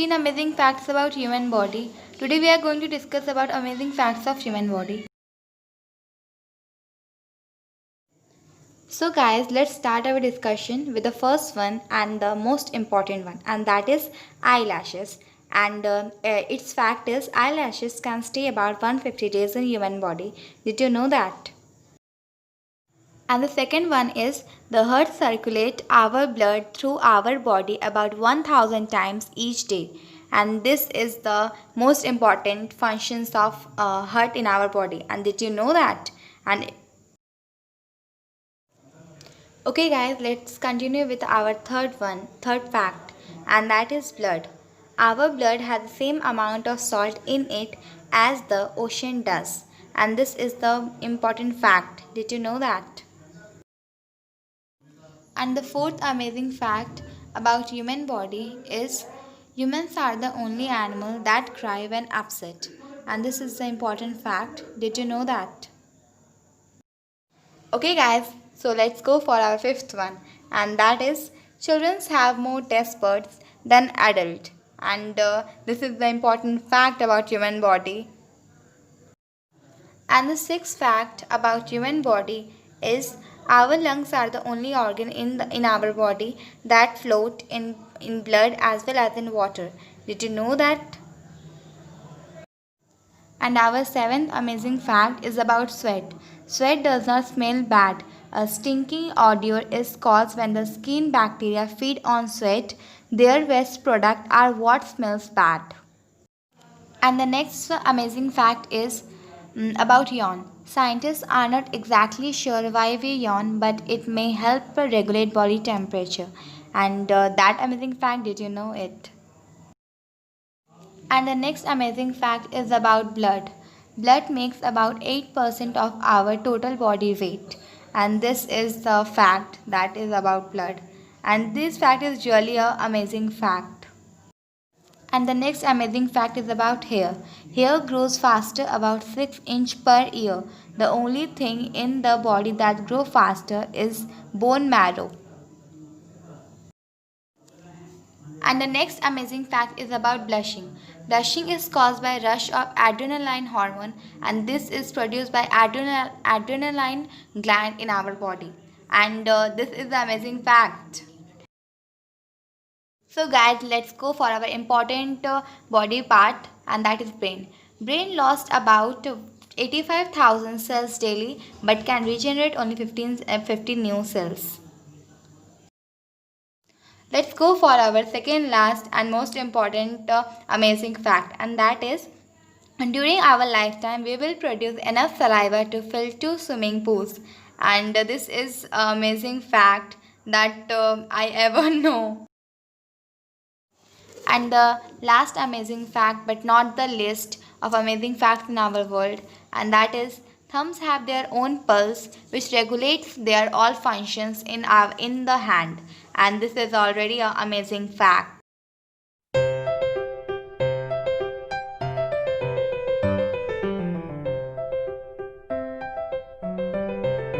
15 amazing facts about human body. Today we are going to discuss about amazing facts of human body. So guys, let's start our discussion with the first one and the most important one, and that is eyelashes. And its fact is eyelashes can stay about 150 days in human body. Did you know that? And the second one is the heart circulate our blood through our body about 1000 times each day. And this is the most important functions of heart in our body. And did you know that? And okay guys, let's continue with our third fact, and that is blood. Our blood has the same amount of salt in it as the ocean does. And this is the important fact. Did you know that? And the fourth amazing fact about human body is humans are the only animal that cry when upset. And this is the important fact. Did you know that? Okay guys, so let's go for our fifth one, and that is children have more taste buds than adults. And this is the important fact about human body. And the sixth fact about human body is our lungs are the only organ in our body that float in blood as well as in water. Did you know that? And our seventh amazing fact is about sweat. Sweat does not smell bad. A stinky odor is caused when the skin bacteria feed on sweat. Their waste products are what smells bad. And the next amazing fact is about yawn. Scientists are not exactly sure why we yawn, but it may help regulate body temperature. And that amazing fact, did you know it? And the next amazing fact is about blood. Blood makes about 8% of our total body weight. And this is the fact that is about blood. And this fact is really an amazing fact. And the next amazing fact is about hair. Hair grows faster about 6 inches per year. The only thing in the body that grows faster is bone marrow. And the next amazing fact is about blushing. Blushing is caused by rush of adrenaline hormone, and this is produced by adrenaline gland in our body. And this is the amazing fact. So guys, let's go for our important body part, and that is brain. Brain lost about 85,000 cells daily but can regenerate only 15 new cells. Let's go for our second last and most important amazing fact, and that is during our lifetime we will produce enough saliva to fill 2 swimming pools. And this is an amazing fact that I ever know. And the last amazing fact, but not the least of amazing facts in our world, and that is thumbs have their own pulse which regulates their all functions in the hand. And this is already an amazing fact.